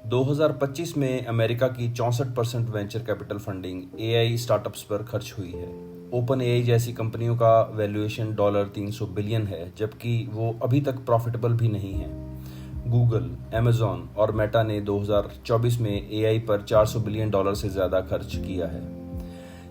2025 में अमेरिका की 64% venture capital funding AI startups पर खर्च हुई है। ओपन एआई जैसी कंपनियों का वैल्यूएशन $300 बिलियन है, जबकि वो अभी तक प्रॉफिटेबल भी नहीं है। गूगल, अमेजॉन और मेटा ने 2024 में एआई पर $400 बिलियन से ज़्यादा खर्च किया है।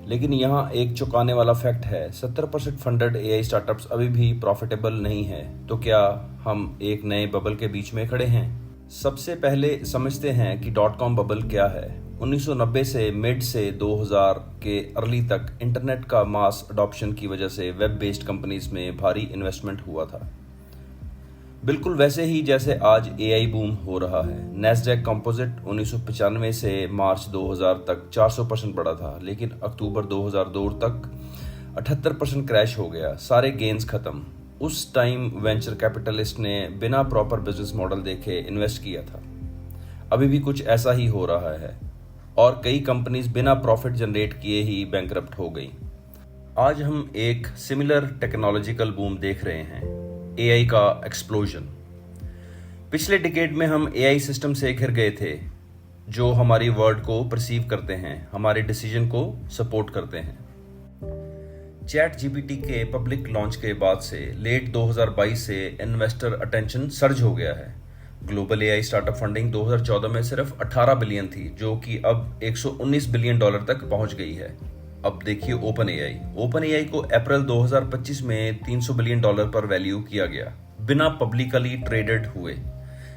लेकिन यहाँ एक चौंकाने वाला फैक्ट है, 70% फंडेड एआई स्टार्टअप्स अभी भी प्रॉफिटेबल नहीं है। तो क्या हम एक नए बबल के बीच में खड़े हैं? सबसे पहले समझते हैं कि .com बबल क्या है। 1990 से मिड से 2000 के अर्ली तक इंटरनेट का मास अडॉप्शन की वजह से वेब बेस्ड कंपनीज में भारी इन्वेस्टमेंट हुआ था। बिल्कुल वैसे ही जैसे आज एआई बूम हो रहा है। नैस्डैक कंपोजिट 1995 से मार्च 2000 तक 400% बढ़ा था, लेकिन अक्टूबर 2002 तक 78% क्रैश हो गया। सारे गेन्स खत्म। उस टाइम वेंचर कैपिटलिस्ट ने बिना प्रॉपर बिजनेस मॉडल देखे इन्वेस्ट किया था। अभी भी कुछ ऐसा ही हो रहा है और कई कंपनीज बिना प्रॉफिट जनरेट किए ही बैंकरप्ट हो गई। आज हम एक सिमिलर टेक्नोलॉजिकल बूम देख रहे हैं, एआई का एक्सप्लोजन। पिछले डिकेड में हम एआई सिस्टम से घिर गए थे जो हमारी वर्ड को परसीव करते हैं, हमारे डिसीजन को सपोर्ट करते हैं। चैट जीपीटी के पब्लिक लॉन्च के बाद से लेट 2022 से इन्वेस्टर अटेंशन सर्ज हो गया है। ग्लोबल एआई स्टार्टअप फंडिंग 2014 में सिर्फ 18 बिलियन थी, जो कि अब $119 बिलियन तक पहुंच गई है। अब देखिए ओपन एआई को अप्रैल 2025 में $300 बिलियन पर वैल्यू किया गया, बिना पब्लिकली ट्रेडेड हुए।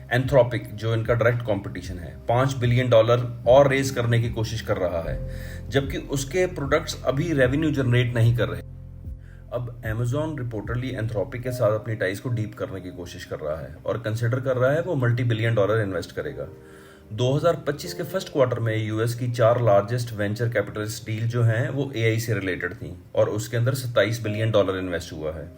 एंथ्रोपिक, जो इनका डायरेक्ट कंपटीशन है, $5 बिलियन और रेज करने की कोशिश कर रहा है, जबकि उसके प्रोडक्ट्स अभी रेवेन्यू जनरेट नहीं कर रहे। अब Amazon रिपोर्टरली एंथ्रोपिक के साथ अपनी टाइज को डीप करने की कोशिश कर रहा है और कंसिडर कर रहा है वो $multi-billion इन्वेस्ट करेगा। 2025 के फर्स्ट क्वार्टर में यूएस की 4 लार्जेस्ट वेंचर कैपिटलिस्ट डील जो हैं वो एआई से रिलेटेड थी और उसके अंदर $27 बिलियन इन्वेस्ट हुआ है।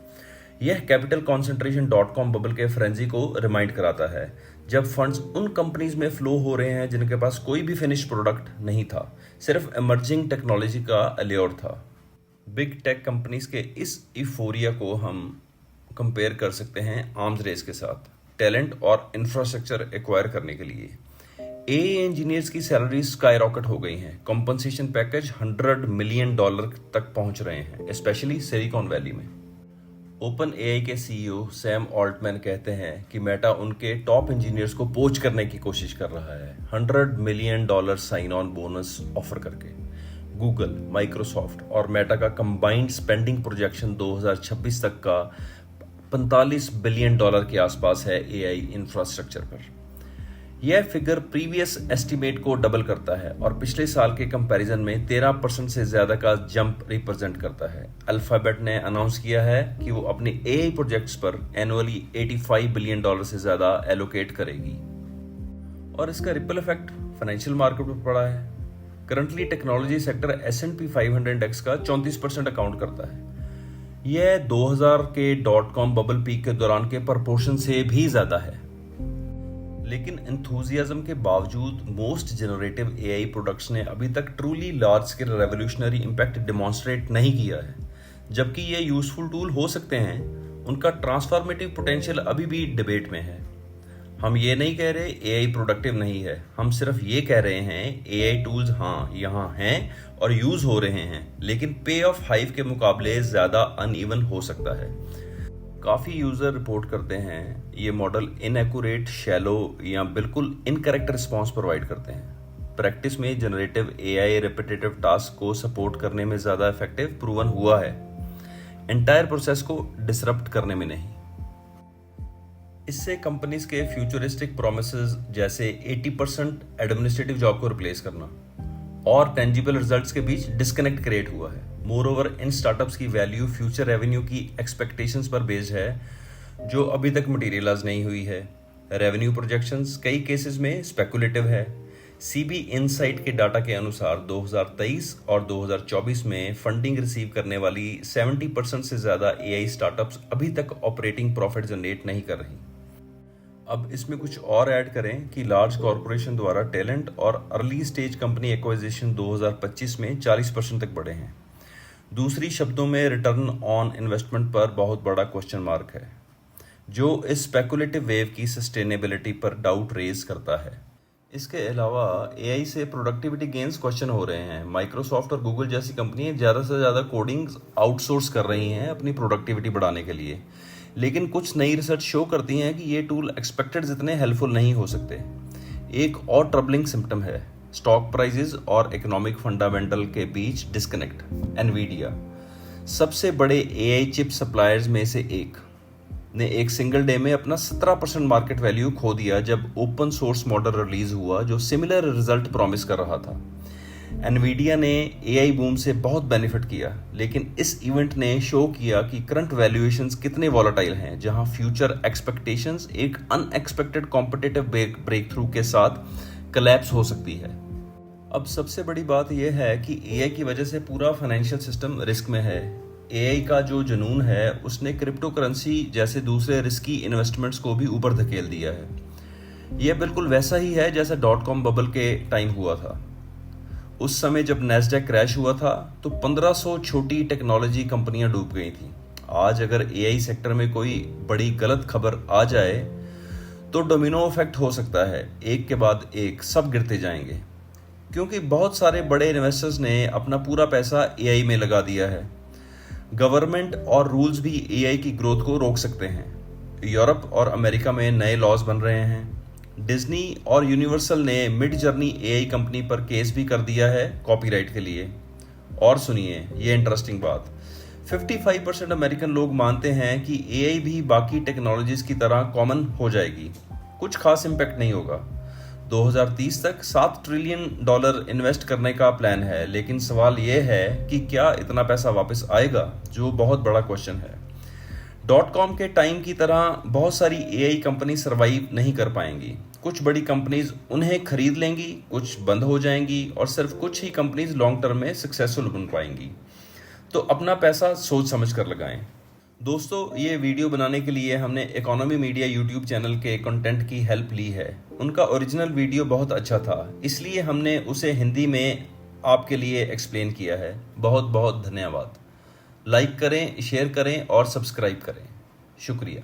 यह कैपिटल कॉन्सेंट्रेशन .com बबल के फ्रेंजी को रिमाइंड कराता है, जब फंड्स उन कंपनीज में फ्लो हो रहे हैं जिनके पास कोई भी फिनिश प्रोडक्ट नहीं था, सिर्फ इमर्जिंग टेक्नोलॉजी का अल्योर था। बिग टेक कंपनीज के इस इफोरिया को हम कंपेयर कर सकते हैं आर्म्स रेस के साथ, टैलेंट और इंफ्रास्ट्रक्चर एक्वायर करने के लिए। एआई इंजीनियर्स की सैलरी स्काई रॉकेट हो गई हैं, कंपनसेशन पैकेज $100 मिलियन तक पहुंच रहे हैं, स्पेशली सिलिकॉन वैली में। ओपन एआई के सीईओ सैम ऑल्टमैन कहते हैं कि मेटा उनके टॉप इंजीनियर्स को पोच करने की कोशिश कर रहा है, $100 million sign on bonus offer करके। गूगल, माइक्रोसॉफ्ट और मेटा का कंबाइंड स्पेंडिंग प्रोजेक्शन 2026 तक का $45 बिलियन के आसपास है एआई इंफ्रास्ट्रक्चर पर। यह फिगर प्रीवियस एस्टीमेट को डबल करता है और पिछले साल के कंपैरिजन में 13% से ज्यादा का जंप रिप्रेजेंट करता है। अल्फाबेट ने अनाउंस किया है कि वो अपने एआई प्रोजेक्ट्स पर एनुअली $85 बिलियन से ज्यादा एलोकेट करेगी और इसका रिपल इफेक्ट फाइनेंशियल मार्केट पर पड़ा है। Currently technology sector S&P 500 index का 34% अकाउंट करता है। यह 2000 के .com बबल पीक के दौरान के प्रपोर्शन से भी ज्यादा है। लेकिन एंथुजियाज्म के बावजूद मोस्ट जनरेटिव एआई प्रोडक्ट्स ने अभी तक truly large scale revolutionary impact demonstrate नहीं किया है। जबकि ये यूजफुल टूल हो सकते हैं, उनका ट्रांसफॉर्मेटिव पोटेंशियल अभी भी डिबेट में है। हम ये नहीं कह रहे एआई प्रोडक्टिव नहीं है, हम सिर्फ ये कह रहे हैं एआई टूल्स हाँ यहाँ हैं और यूज हो रहे हैं, लेकिन पे ऑफ हाइव के मुकाबले ज्यादा अनइवन हो सकता है। काफ़ी यूज़र रिपोर्ट करते हैं ये मॉडल इनएक्यूरेट, शैलो या बिल्कुल इनकरेक्ट रिस्पॉन्स प्रोवाइड करते हैं। प्रैक्टिस में जनरेटिव एआई रिपीटेटिव टास्क को सपोर्ट करने में ज़्यादा इफेक्टिव प्रूवन हुआ है, एंटायर प्रोसेस को डिसरप्ट करने में नहीं। इससे कंपनीज के फ्यूचरिस्टिक प्रोमिसेस जैसे 80% एडमिनिस्ट्रेटिव जॉब को रिप्लेस करना और टेंजिबल रिजल्ट्स के बीच डिस्कनेक्ट क्रिएट हुआ है। मोरओवर इन स्टार्टअप्स की वैल्यू फ्यूचर रेवेन्यू की एक्सपेक्टेशंस पर बेस्ड है, जो अभी तक मटेरियलाइज नहीं हुई है। रेवेन्यू प्रोजेक्शंस कई केसेस में स्पेकुलेटिव है। सीबी इनसाइट के डाटा के अनुसार 2023 और 2024 में फंडिंग रिसीव करने वाली 70% से ज़्यादा एआई स्टार्टअप्स अभी तक ऑपरेटिंग प्रॉफिट जनरेट नहीं कर रही। अब इसमें कुछ और ऐड करें कि लार्ज कॉरपोरेशन द्वारा टैलेंट और अर्ली स्टेज कंपनी एक्विजिशन 2025 में 40% तक बढ़े हैं। दूसरी शब्दों में रिटर्न ऑन इन्वेस्टमेंट पर बहुत बड़ा क्वेश्चन मार्क है, जो इस स्पेकुलेटिव वेव की सस्टेनेबिलिटी पर डाउट रेज करता है। इसके अलावा एआई से प्रोडक्टिविटी गेन्स क्वेश्चन हो रहे हैं। माइक्रोसॉफ्ट और गूगल जैसी कंपनियां ज़्यादा से ज़्यादा कोडिंग आउटसोर्स कर रही हैं अपनी प्रोडक्टिविटी बढ़ाने के लिए, लेकिन कुछ नई रिसर्च शो करती हैं कि ये टूल एक्सपेक्टेड जितने हेल्पफुल नहीं हो सकते। एक और ट्रबलिंग सिम्टम है स्टॉक प्राइजेस और इकोनॉमिक फंडामेंटल के बीच डिस्कनेक्ट। एनवीडिया, सबसे बड़े एआई चिप सप्लायर्स में से एक, ने एक सिंगल डे में अपना 17% मार्केट वैल्यू खो दिया जब ओपन सोर्स मॉडल रिलीज हुआ जो सिमिलर रिजल्ट प्रॉमिस कर रहा था। एनवीडिया ने एआई बूम से बहुत बेनिफिट किया, लेकिन इस इवेंट ने शो किया कि करंट वैल्यूएशंस कितने वॉलेटाइल हैं, जहां फ्यूचर एक्सपेक्टेशंस एक अनएक्सपेक्टेड कॉम्पिटिटिव ब्रेक थ्रू के साथ कोलैप्स हो सकती है। अब सबसे बड़ी बात यह है कि एआई की वजह से पूरा फाइनेंशियल सिस्टम रिस्क में है। एआई का जो जुनून है उसने क्रिप्टो करेंसी जैसे दूसरे रिस्की इन्वेस्टमेंट्स को भी ऊपर धकेल दिया है। यह बिल्कुल वैसा ही है जैसा .com बबल के टाइम हुआ था। उस समय जब नैस्डैक क्रैश हुआ था तो 1500 छोटी टेक्नोलॉजी कंपनियां डूब गई थी। आज अगर एआई सेक्टर में कोई बड़ी गलत खबर आ जाए तो डोमिनो इफेक्ट हो सकता है, एक के बाद एक सब गिरते जाएंगे, क्योंकि बहुत सारे बड़े इन्वेस्टर्स ने अपना पूरा पैसा एआई में लगा दिया है। गवर्नमेंट और रूल्स भी एआई की ग्रोथ को रोक सकते हैं। यूरोप और अमेरिका में नए लॉज बन रहे हैं। डिज्नी और यूनिवर्सल ने मिड जर्नी एआई कंपनी पर केस भी कर दिया है कॉपीराइट के लिए। और सुनिए ये इंटरेस्टिंग बात, 55% अमेरिकन लोग मानते हैं कि एआई भी बाकी टेक्नोलॉजीज की तरह कॉमन हो जाएगी, कुछ खास इम्पैक्ट नहीं होगा। 2030 तक $7 ट्रिलियन इन्वेस्ट करने का प्लान है, लेकिन सवाल यह है कि क्या इतना पैसा वापस आएगा, जो बहुत बड़ा क्वेश्चन है। .com के टाइम की तरह बहुत सारी एआई कंपनी सरवाइव नहीं कर पाएंगी। कुछ बड़ी कंपनीज उन्हें खरीद लेंगी, कुछ बंद हो जाएंगी और सिर्फ कुछ ही कंपनीज लॉन्ग टर्म में सक्सेसफुल बन पाएंगी। तो अपना पैसा सोच समझ कर लगाएं। दोस्तों, ये वीडियो बनाने के लिए हमने इकोनॉमी मीडिया यूट्यूब चैनल के कंटेंट की हेल्प ली है। उनका ओरिजिनल वीडियो बहुत अच्छा था, इसलिए हमने उसे हिंदी में आपके लिए एक्सप्लेन किया है। बहुत बहुत धन्यवाद। लाइक करें, शेयर करें और सब्सक्राइब करें। शुक्रिया।